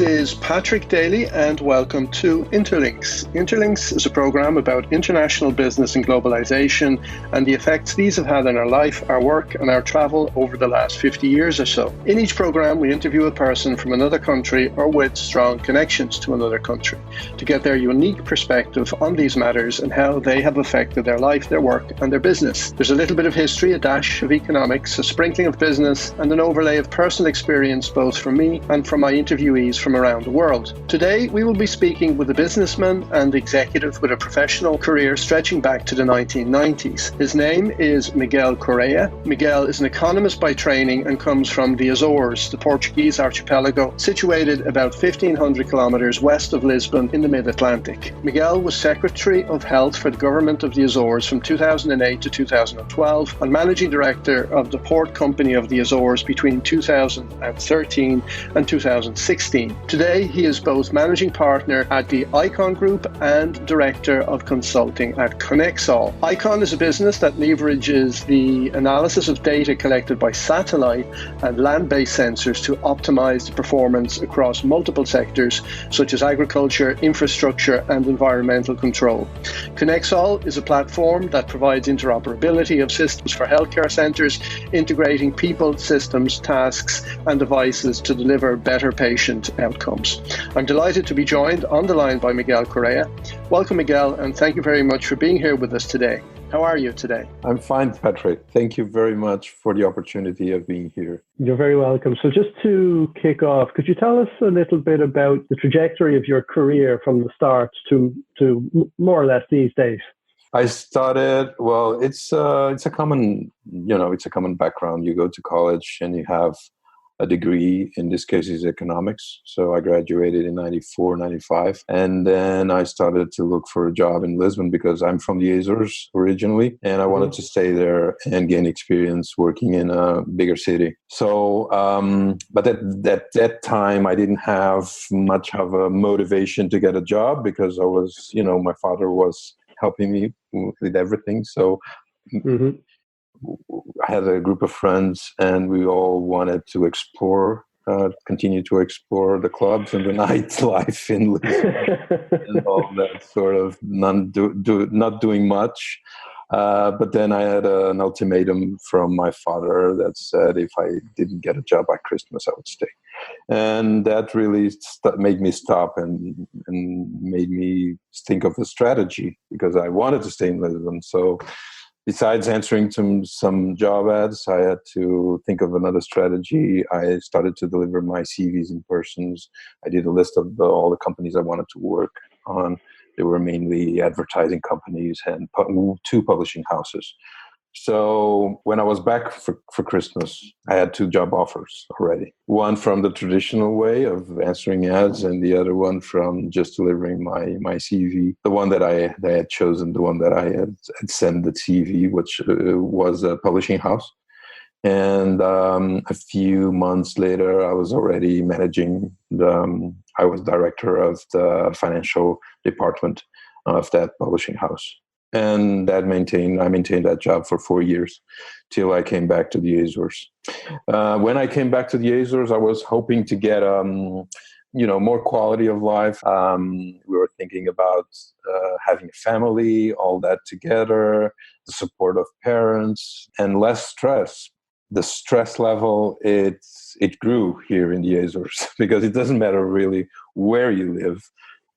This is Patrick Daly and welcome to Interlinks. Interlinks is a program about international business and globalization and the effects these have had on our life, our work and our travel over the last 50 years or so. In each program, we interview a person from another country or with strong connections to another country to get their unique perspective on these matters and how they have affected their life, their work and their business. There's a little bit of history, a dash of economics, a sprinkling of business and an overlay of personal experience both from me and from my interviewees from around the world. Today, we will be speaking with a businessman and executive with a professional career stretching back to the 1990s. His name is Miguel Correia. Miguel is an economist by training and comes from the Azores, the Portuguese archipelago, situated about 1,500 kilometers west of Lisbon in the mid-Atlantic. Miguel was Secretary of Health for the Government of the Azores from 2008 to 2012 and Managing Director of the Port Company of the Azores between 2013 and 2016. Today, he is both managing partner at the EYECON Group and director of consulting at Connexall. EYECON is a business that leverages the analysis of data collected by satellite and land-based sensors to optimize the performance across multiple sectors such as agriculture, infrastructure, and environmental control. Connexall is a platform that provides interoperability of systems for healthcare centers, integrating people, systems, tasks, and devices to deliver better patient outcomes. I'm delighted to be joined on the line by Miguel Correia. Welcome, Miguel, and thank you very much for being here with us today. How are you today? I'm fine, Patrick. Thank you very much for the opportunity of being here. You're very welcome. So just to kick off, could you tell us a little bit about the trajectory of your career from the start to more or less these days? I started, well, it's a common background. You go to college and you have a degree, in this case is economics. So I graduated in 94, 95. And then I started to look for a job in Lisbon because I'm from the Azores originally. And I wanted to stay there and gain experience working in a bigger city. So, but at that time, I didn't have much of a motivation to get a job because I was, my father was helping me with everything. So I had a group of friends and we all wanted to continue to explore the clubs and the nightlife in Lisbon and all that sort of not doing much. But then I had an ultimatum from my father that said if I didn't get a job by Christmas, I would stay. And that really made me stop and made me think of a strategy because I wanted to stay in Lisbon. So besides answering some job ads, I had to think of another strategy. I started to deliver my CVs in person. I did a list of all the companies I wanted to work on. They were mainly advertising companies and two publishing houses. So when I was back for Christmas, I had two job offers already. One from the traditional way of answering ads and the other one from just delivering my CV. The one that I had chosen, the one that I had sent the CV, which was a publishing house. And a few months later, I was already managing I was director of the financial department of that publishing house. And I maintained that job for 4 years till I came back to the Azores. When I came back to the Azores, I was hoping to get, more quality of life. We were thinking about having a family, all that together, the support of parents, and less stress. The stress level, it grew here in the Azores because it doesn't matter really where you live.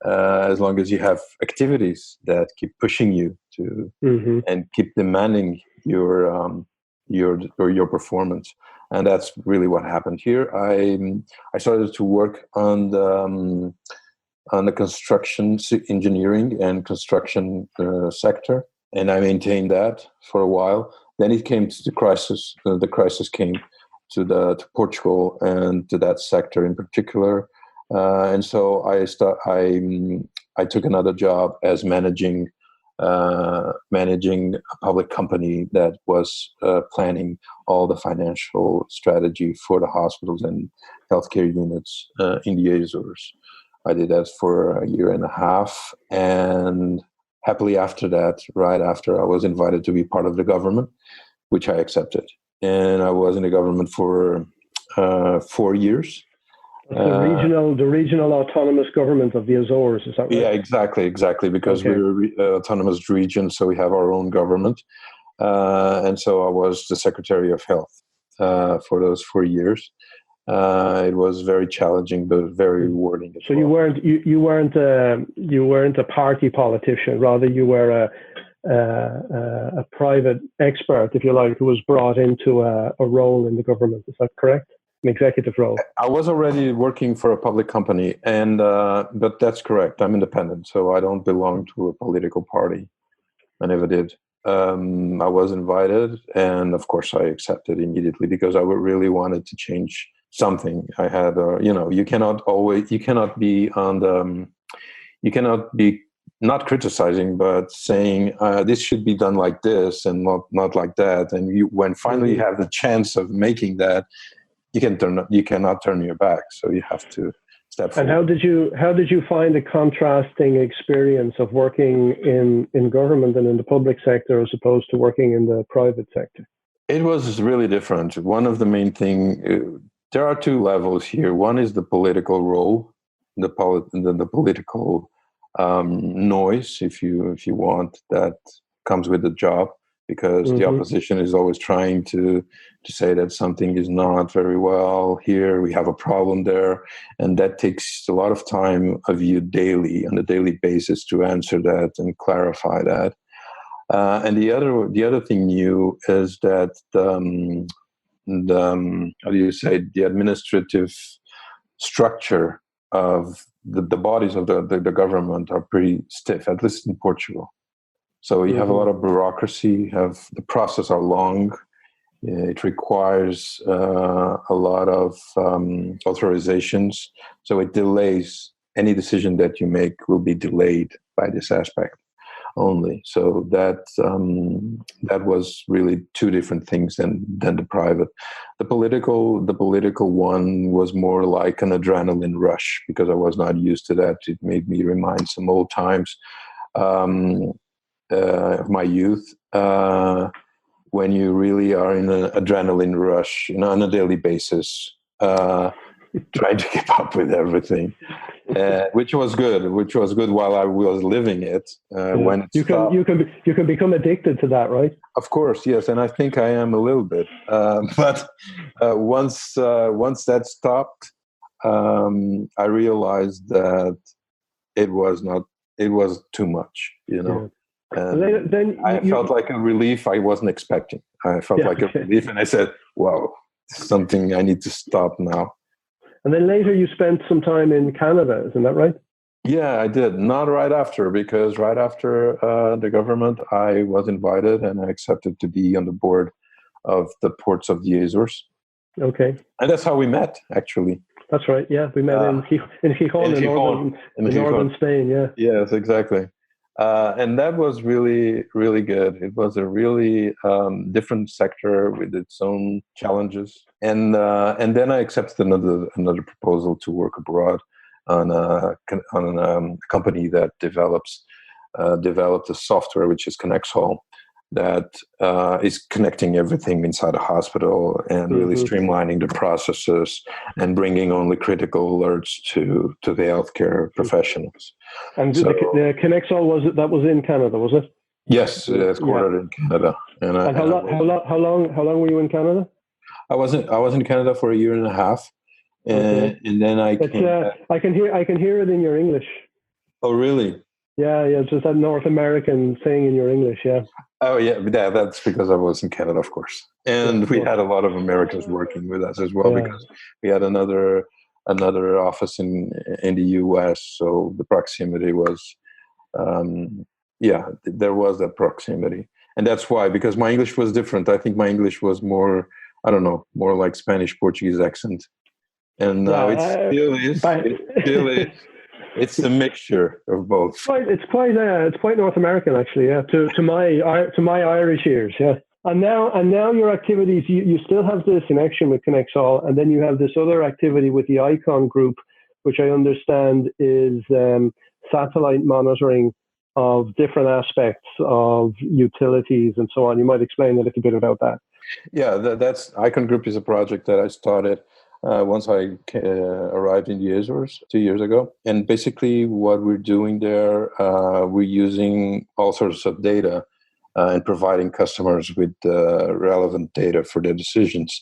As long as you have activities that keep pushing you to and keep demanding your performance, and that's really what happened here. I started to work on the construction, engineering, and construction sector, and I maintained that for a while. Then it came to the crisis. The crisis came to Portugal and to that sector in particular. And so I took another job as managing a public company that was planning all the financial strategy for the hospitals and healthcare units in the Azores. I did that for a year and a half, and happily after that, right after, I was invited to be part of the government, which I accepted. And I was in the government for 4 years. The regional autonomous government of the Azores, is that right? Yeah, exactly, because we're autonomous region, so we have our own government. And so I was the Secretary of Health for those 4 years. It was very challenging, but very rewarding. So you weren't a party politician. Rather, you were a private expert, if you like, who was brought into a role in the government. Is that correct? An executive role. I was already working for a public company, and but that's correct. I'm independent, so I don't belong to a political party. I never did. I was invited, and of course, I accepted immediately because I really wanted to change something. I had, you cannot be not criticizing, but saying this should be done like this and not like that. And when finally you have the chance of making that, you cannot turn your back. So you have to step forward. And how did you find the contrasting experience of working in government and in the public sector as opposed to working in the private sector? It was really different. One of the main thing, there are two levels here. One is the political role, the political noise, if you want, that comes with the job, because the opposition is always trying to say that something is not very well here, we have a problem there, and that takes a lot of time of you on a daily basis to answer that and clarify that. And the other thing new is that the administrative structure of the bodies of the government are pretty stiff, at least in Portugal. So you have a lot of bureaucracy, the process are long. It requires a lot of authorizations. So it delays any decision that you make will be delayed by this aspect only. So that was really two different things than the private. The political one was more like an adrenaline rush because I was not used to that. It made me remind some old times of my youth, when you really are in an adrenaline rush, on a daily basis, trying to keep up with everything, which was good while I was living it. When it stopped, you can become addicted to that, right? Of course, yes, and I think I am a little bit. But once that stopped, I realized that it was too much, Yeah. And then I felt like a relief I wasn't expecting. I felt like a relief, and I said, "Wow, something I need to stop now." And then later you spent some time in Canada, isn't that right? Yeah, I did. Not right after, because right after the government, I was invited and I accepted to be on the board of the ports of the Azores. Okay. And that's how we met, actually. That's right. Yeah, we met in Gijón, in northern Spain. Yeah. Yes, exactly. And that was really, really good. It was a really different sector with its own challenges. And then I accepted another proposal to work abroad on a company that developed a software which is Connexall, that is connecting everything inside a hospital and really streamlining the processes and bringing only critical alerts to the healthcare professionals. And so, the Connexall was in Canada, was it? Yes, it's headquartered in Canada. And how long were you in Canada? I was in Canada for 1.5 years, and then I can hear it in your English. Oh, really? Yeah, it's just that North American saying in your English, yeah. Oh, yeah, that's because I was in Canada, of course. And we had a lot of Americans working with us as well, because we had another office in the US, so the proximity was, there was that proximity. And that's why, because my English was different. I think my English was more, I don't know, more like Spanish, Portuguese accent. And now it still is. It's a mixture of both. It's quite North American, actually. Yeah, to my Irish ears. Yeah, and now your activities, you still have this connection with Connexall, and then you have this other activity with the EYECON group, which I understand is satellite monitoring of different aspects of utilities and so on. You might explain a little bit about that. Yeah, that's EYECON group is a project that I started once I arrived in the Azores 2 years ago. And basically what we're doing there, we're using all sorts of data and providing customers with relevant data for their decisions.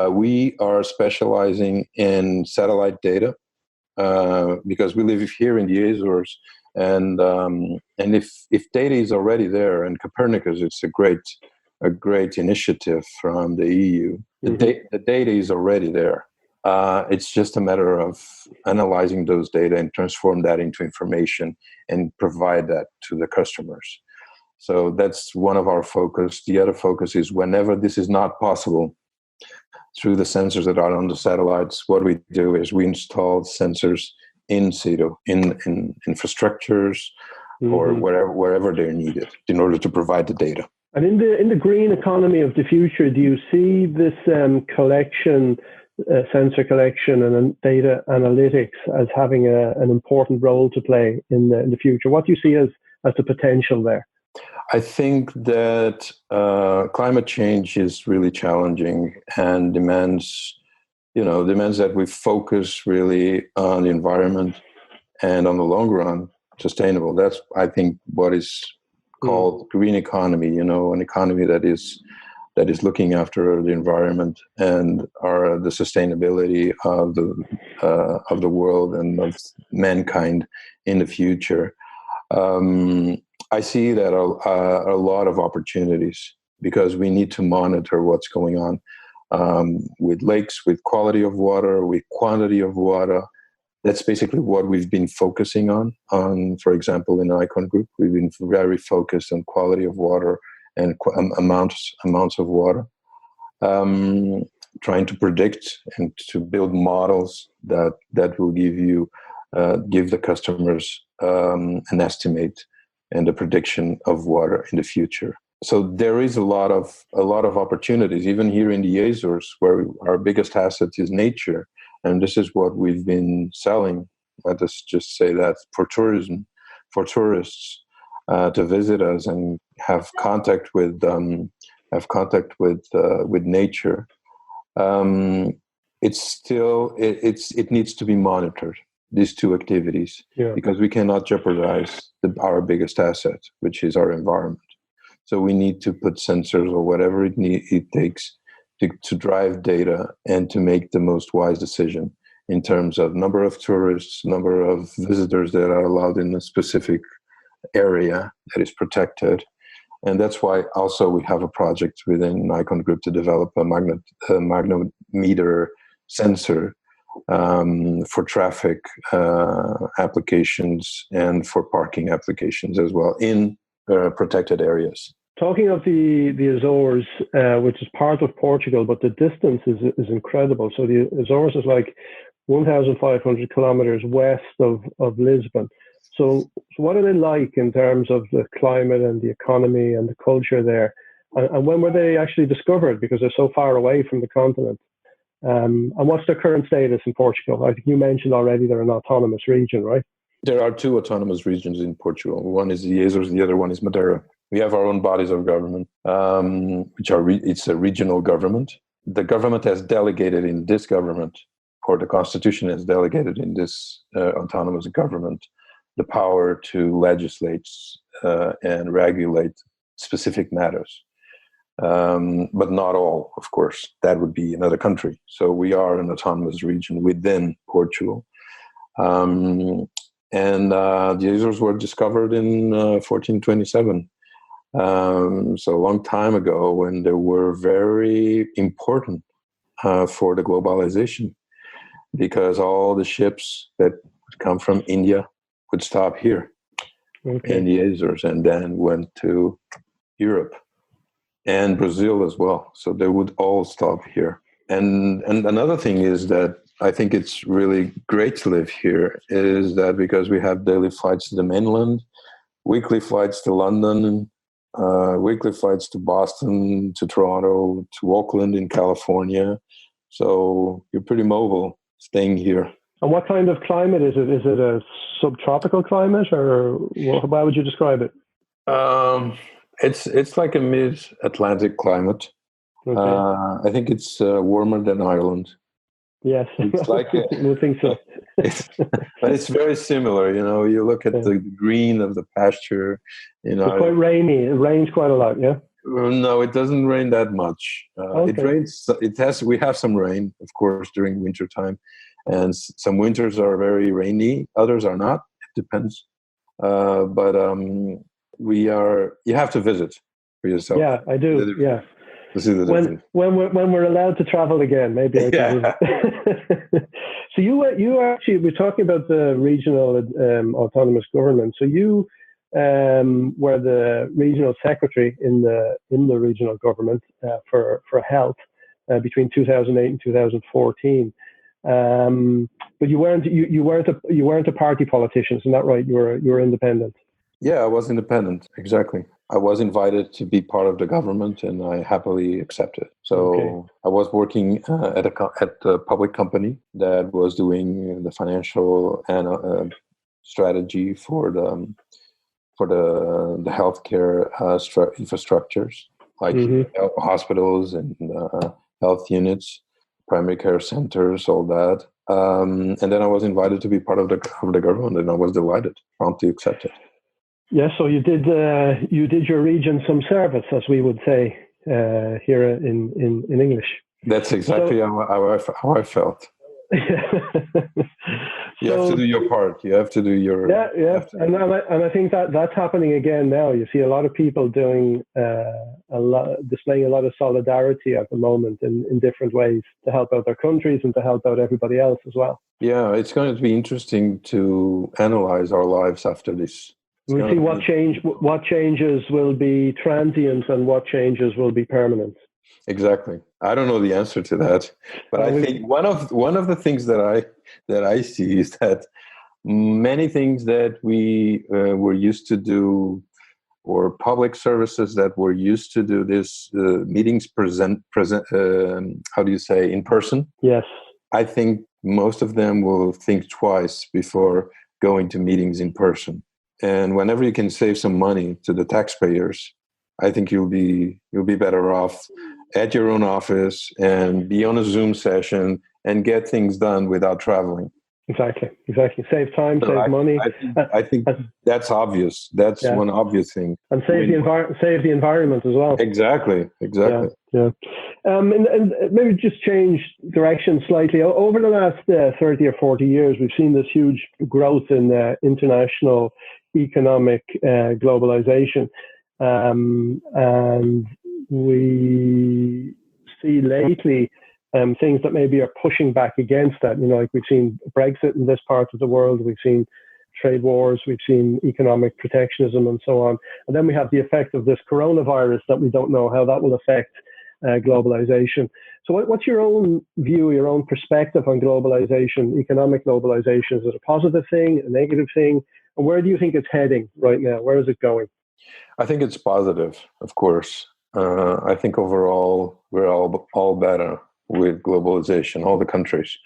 We are specializing in satellite data because we live here in the Azores. And if data is already there, and Copernicus, it's a great initiative from the EU. The data is already there. It's just a matter of analyzing those data and transform that into information and provide that to the customers. So that's one of our focus. The other focus is whenever this is not possible through the sensors that are on the satellites, what we do is we install sensors in situ, in infrastructures, or wherever they're needed in order to provide the data. And in the green economy of the future, do you see this sensor collection and data analytics as having an important role to play in the future? What do you see as the potential there? I think that climate change is really challenging and demands that we focus really on the environment and on the long run, sustainable. That's, I think, what is called green economy, an economy that is looking after the environment and the sustainability of the world and of mankind in the future. I see that a lot of opportunities because we need to monitor what's going on with lakes, with quality of water, with quantity of water. That's basically what we've been focusing on, for example, in EYECON Group. We've been very focused on quality of water and amounts of water, trying to predict and to build models that will give the customers an estimate and a prediction of water in the future. So there is a lot of opportunities, even here in the Azores, where our biggest asset is nature, and this is what we've been selling. Let us just say that for tourism, for tourists to visit us and have contact with nature. It needs to be monitored, these two activities, because we cannot jeopardize our biggest asset, which is our environment. So we need to put sensors or whatever it takes to drive data and to make the most wise decision in terms of number of tourists, number of visitors that are allowed in a specific area that is protected. And that's why also we have a project within EYECON Group to develop a magnetometer sensor for traffic applications and for parking applications as well in protected areas. Talking of the Azores, which is part of Portugal, but the distance is incredible. So the Azores is like 1,500 kilometers west of Lisbon. So what are they like in terms of the climate and the economy and the culture there? And when were they actually discovered? Because they're so far away from the continent. And what's their current status in Portugal? I think you mentioned already they're an autonomous region, right? There are two autonomous regions in Portugal. One is the Azores, the other one is Madeira. We have our own bodies of government, it's a regional government. The government has delegated in this government, or the constitution has delegated in this autonomous government, the power to legislate and regulate specific matters. But not all, of course. That would be another country. So we are an autonomous region within Portugal. And the Azores were discovered in 1427. So a long time ago, when they were very important for the globalization, because all the ships that would come from India would stop here in the Azores and then went to Europe and Brazil as well. So they would all stop here. And another thing is that I think it's really great to live here is that because we have daily flights to the mainland, weekly flights to London, weekly flights to Boston, to Toronto, to Auckland in California. So you're pretty mobile staying here. And what kind of climate is it? Is it a subtropical climate, or how would you describe it? It's like a mid-Atlantic climate. Okay. I think it's warmer than Ireland. Yes, It's like I think so. but it's very similar. You look at the green of the pasture. It's quite rainy. It rains quite a lot. Yeah. No, it doesn't rain that much. It rains. We have some rain, of course, during winter time, and some winters are very rainy. Others are not. It depends. But you have to visit for yourself. Yeah, I do. Yeah. To see the difference. When we're allowed to travel again, maybe I can visit. So you actually, we're talking about the regional autonomous government. So you were the regional secretary in the regional government for health between 2008 and 2014. But you weren't a party politician, isn't that right? You were independent. Yeah, I was independent. Exactly. I was invited to be part of the government, and I happily accepted. So I was working at a public company that was doing the financial and strategy for the healthcare infrastructures, like hospitals and health units, primary care centers, all that. And then I was invited to be part of the government, and I was delighted, promptly accepted. Yes, so you did your region some service, as we would say here in English. That's exactly how I felt. You have to do your part. You have to do your and I think that's happening again now. You see a lot of people doing displaying a lot of solidarity at the moment in different ways to help out their countries and to help out everybody else as well. Yeah, it's going to be interesting to analyze our lives after this. We'll see what changes will be transient and what changes will be permanent. Exactly. I don't know the answer to that, but I think one of the things that I see is that many things that we were used to do, or public services that were used to do this meetings present how do you say, in person? Yes. I think most of them will think twice before going to meetings in person. And whenever you can save some money to the taxpayers, I think you'll be better off at your own office and be on a Zoom session and get things done without traveling. Exactly. Save time, save money. I think that's obvious. That's one obvious thing. And save the environment as well. Exactly. Yeah. And maybe just change direction slightly. Over the last 30 or 40 years, we've seen this huge growth in international economic globalization. And we see lately things that maybe are pushing back against that. Like we've seen Brexit in this part of the world, we've seen trade wars, we've seen economic protectionism and so on. And then we have the effect of this coronavirus that we don't know how that will affect globalization. So what's your own view, your own perspective on globalization, economic globalization? Is it a positive thing, a negative thing? And where do you think it's heading right now? Where is it going? I think it's positive, of course. I think overall we're all better with globalization, all the countries.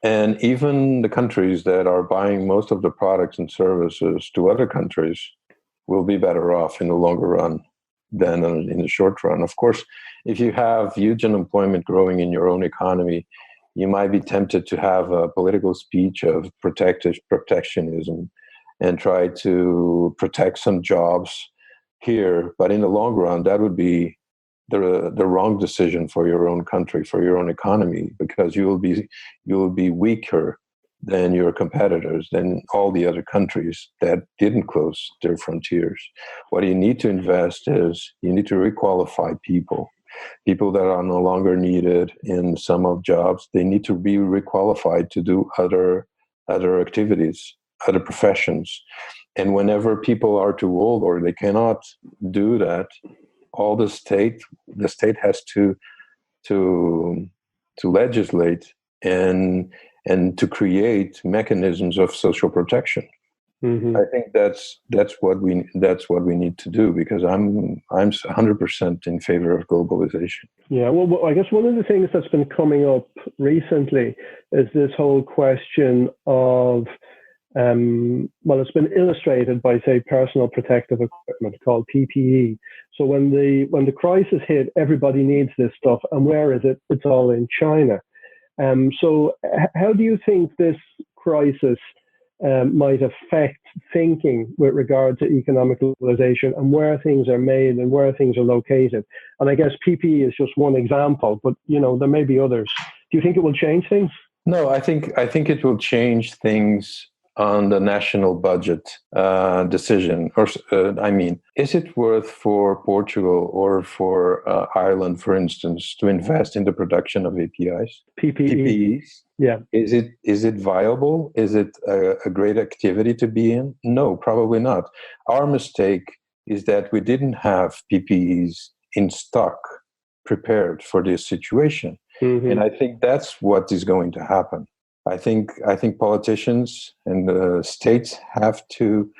And even the countries that are buying most of the products and services to other countries will be better off in the longer run than in the short run. Of course, if you have huge unemployment growing in your own economy, you might be tempted to have a political speech of protectionism and try to protect some jobs here. But in the long run, that would be the wrong decision for your own country, for your own economy, because you will be weaker than your competitors, than all the other countries that didn't close their frontiers. What you need to invest is you need to requalify people that are no longer needed in some of jobs. They need to be requalified to do other activities, other professions. And whenever people are too old or they cannot do that, all the state has to legislate and to create mechanisms of social protection. Mm-hmm. I think that's what we need to do, because I'm 100% in favor of globalization. Yeah, well, I guess one of the things that's been coming up recently is this whole question of it's been illustrated by, say, personal protective equipment called PPE. So when the crisis hit, everybody needs this stuff, and where is it? It's all in China. How do you think this crisis might affect thinking with regard to economic globalization and where things are made and where things are located? And I guess PPE is just one example, but there may be others. Do you think it will change things? No, I think it will change things on the national budget decision. Or is it worth for Portugal or for Ireland, for instance, to invest in the production of APIs? PPEs? Yeah. Is it viable? Is it a great activity to be in? No, probably not. Our mistake is that we didn't have PPEs in stock prepared for this situation. Mm-hmm. And I think that's what is going to happen. I think politicians and the states have to,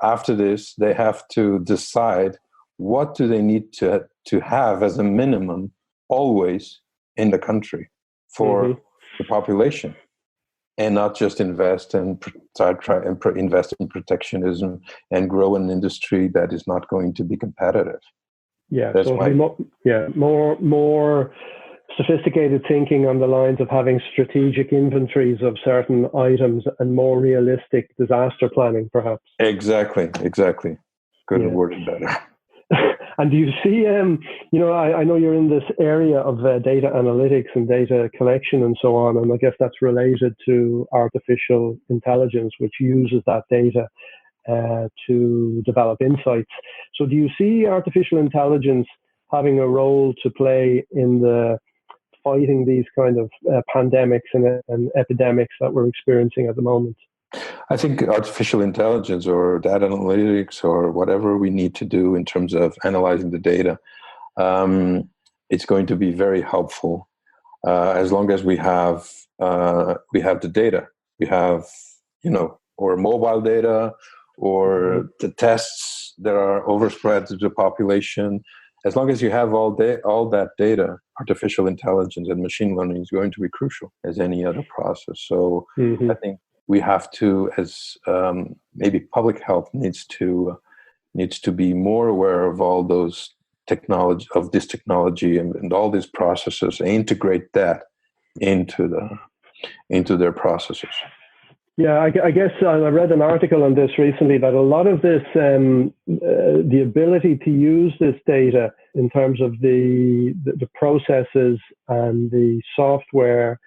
after this, they have to decide what do they need to have as a minimum always in the country for the population, and not just invest and try and invest in protectionism and grow an industry that is not going to be competitive. Yeah, that's more sophisticated thinking on the lines of having strategic inventories of certain items and more realistic disaster planning, perhaps. Exactly. Couldn't have worded better. And do you see, I know you're in this area of data analytics and data collection and so on, and I guess that's related to artificial intelligence, which uses that data to develop insights. So do you see artificial intelligence having a role to play in the fighting these kind of pandemics and epidemics that we're experiencing at the moment? I think artificial intelligence or data analytics or whatever we need to do in terms of analyzing the data, it's going to be very helpful as long as we have the data. We have, or mobile data or the tests that are overspread to the population. As long as you have all that data, artificial intelligence and machine learning is going to be crucial as any other process. So I think we have to, as maybe public health needs to be more aware of all those technology and all these processes, and integrate that into their processes. Yeah, I guess I read an article on this recently that a lot of this, the ability to use this data in terms of the processes and the software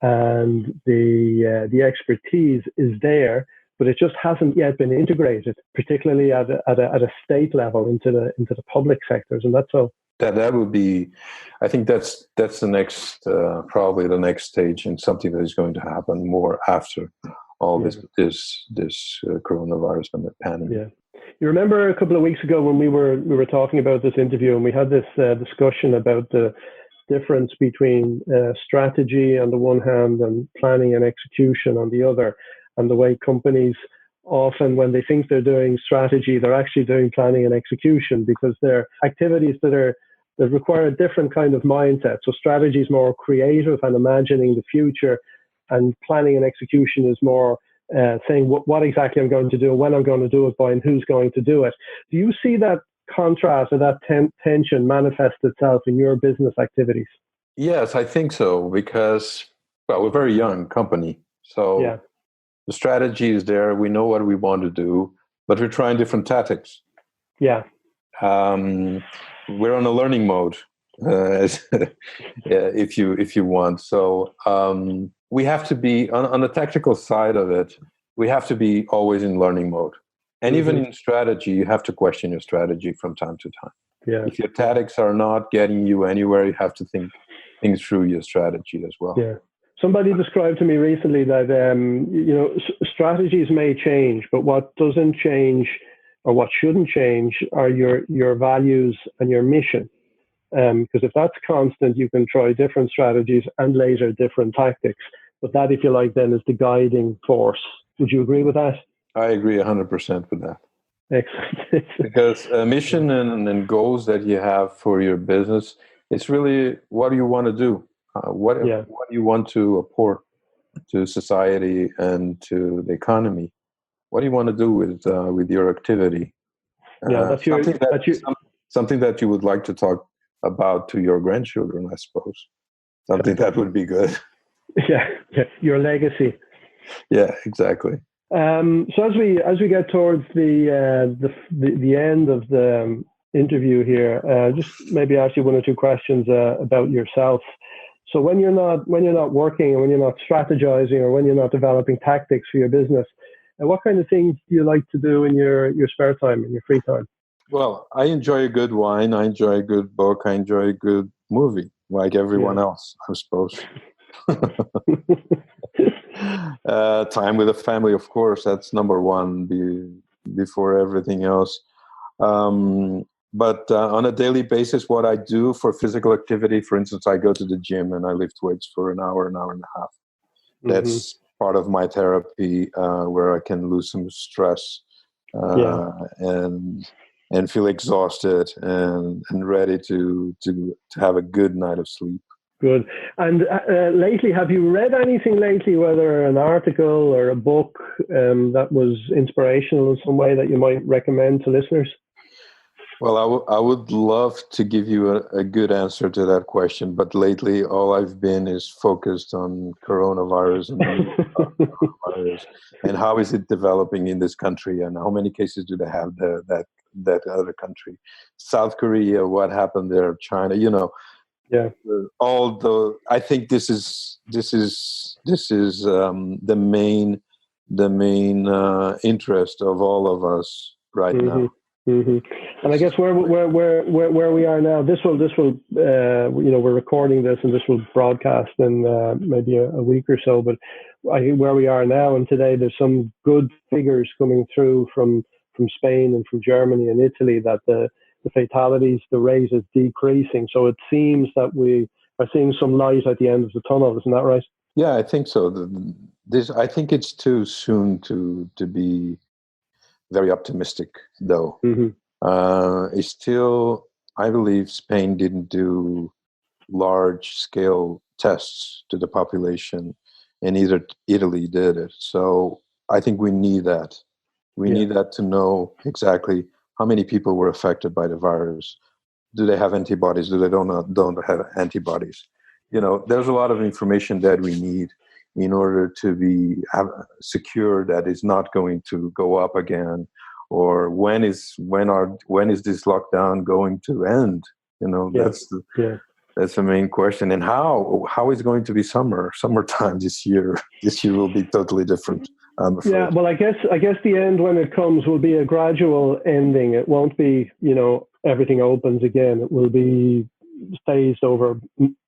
and the expertise is there, but it just hasn't yet been integrated, particularly at a state level into the public sectors, and that's all. That would be, I think that's the next probably the next stage, and something that is going to happen more after all this coronavirus and the pandemic. Yeah, you remember a couple of weeks ago when we were talking about this interview, and we had this discussion about the difference between strategy on the one hand and planning and execution on the other, and the way companies often, when they think they're doing strategy, they're actually doing planning and execution, because they're activities that require a different kind of mindset. So strategy is more creative and imagining the future, and planning and execution is more saying what exactly I'm going to do, when I'm going to do it by, and who's going to do it. Do you see that contrast or that tension manifest itself in your business activities? Yes, I think so, because, well, we're a very young company. So the strategy is there. We know what we want to do, but we're trying different tactics. Yeah. We're on a learning mode, if you want. So we have to be, on the tactical side of it, we have to be always in learning mode. And even in strategy, you have to question your strategy from time to time. Yeah. If your tactics are not getting you anywhere, you have to think through your strategy as well. Yeah. Somebody described to me recently that strategies may change, but what doesn't change or what shouldn't change are your values and your mission. Because if that's constant, you can try different strategies and later different tactics. But that, if you like, then is the guiding force. Would you agree with that? I agree 100% with that. Excellent. Because a mission and goals that you have for your business, it's really what do you want to do? What do you want to apport to society and to the economy? What do you want to do with your activity? Something that you would like to talk about to your grandchildren, I suppose. Something that would be good. Yeah, your legacy. Yeah, exactly. So as we get towards the end of the interview here, just maybe ask you one or two questions about yourself. So when you're not working, and when you're not strategizing, or when you're not developing tactics for your business, what kind of things do you like to do in your spare time, in your free time? Well, I enjoy a good wine. I enjoy a good book. I enjoy a good movie, like everyone else, I suppose. Time with the family, of course, that's number one before everything else. But on a daily basis, what I do for physical activity, for instance, I go to the gym and I lift weights for an hour and a half. That's part of my therapy, where I can lose some stress and feel exhausted and ready to have a good night of sleep. Good. And lately, have you read anything lately, whether an article or a book that was inspirational in some way that you might recommend to listeners? Well, I would love to give you a good answer to that question, but lately all I've been is focused on coronavirus and how is it developing in this country, and how many cases do they have that other country, South Korea, what happened there, China, Yeah. I think this is the main interest of all of us right now. Mm-hmm. And I guess where we are now, this will we're recording this and this will broadcast in maybe a week or so. But where we are now and today, there's some good figures coming through from Spain and from Germany and Italy that the fatalities, the rate is decreasing. So it seems that we are seeing some light at the end of the tunnel. Isn't that right? Yeah, I think so. I think it's too soon to be very optimistic, though. It's still, I believe Spain didn't do large-scale tests to the population, and either Italy did it. So I think we need that. We need that to know exactly how many people were affected by the virus. Do they have antibodies? Do they don't have antibodies? There's a lot of information that we need in order to be secure that it's not going to go up again, or when is this lockdown going to end? That's the main question. And how is going to be summertime this year? This year will be totally different, I'm afraid. Yeah, well, I guess the end, when it comes, will be a gradual ending. It won't be, everything opens again. It will be phased over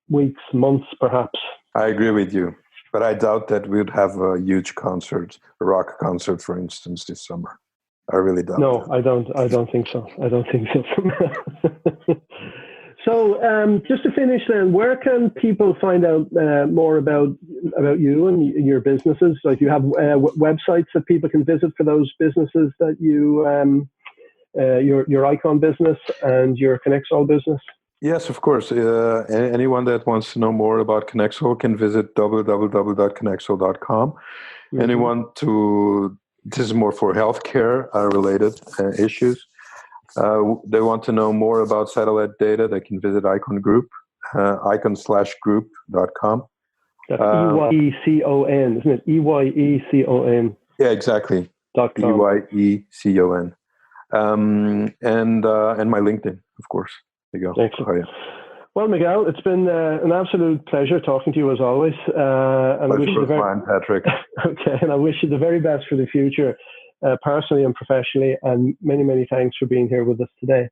weeks, months, perhaps. I agree with you, but I doubt that we'd have a huge concert, a rock concert, for instance, this summer. I really doubt. No, that. I don't think so. So just to finish then, where can people find out more about you and your businesses? Like, you have websites that people can visit for those businesses that you, your EYECON business and your Connexall business? Yes, of course. Anyone that wants to know more about Connexall can visit www.connexall.com. This is more for healthcare related issues. They want to know more about satellite data, they can visit EYECON Group, icon/group.com. That's EYECON, isn't it? EYECON. Yeah, exactly. EYECON. And my LinkedIn, of course. There you go. Excellent. Well, Miguel, it's been an absolute pleasure talking to you as always. And I wish you Patrick. Okay, and I wish you the very best for the future, personally and professionally. And many, many thanks for being here with us today.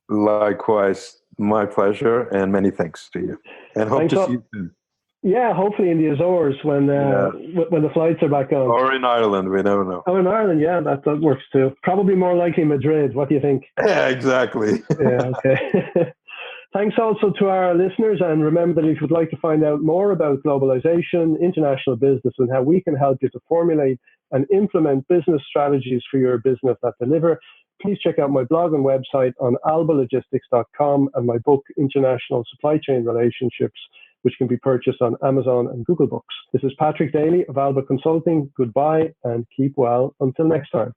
Likewise, my pleasure, and many thanks to you. And hope to see you soon. Yeah, hopefully in the Azores when the flights are back on. Or in Ireland, we never know. Oh, in Ireland, yeah, that works too. Probably more likely Madrid. What do you think? Yeah, exactly. Yeah, okay. Thanks also to our listeners, and remember that if you'd like to find out more about globalization, international business, and how we can help you to formulate and implement business strategies for your business that deliver, please check out my blog and website on albalogistics.com and my book, International Supply Chain Relationships, which can be purchased on Amazon and Google Books. This is Patrick Daly of Alba Consulting. Goodbye and keep well until next time.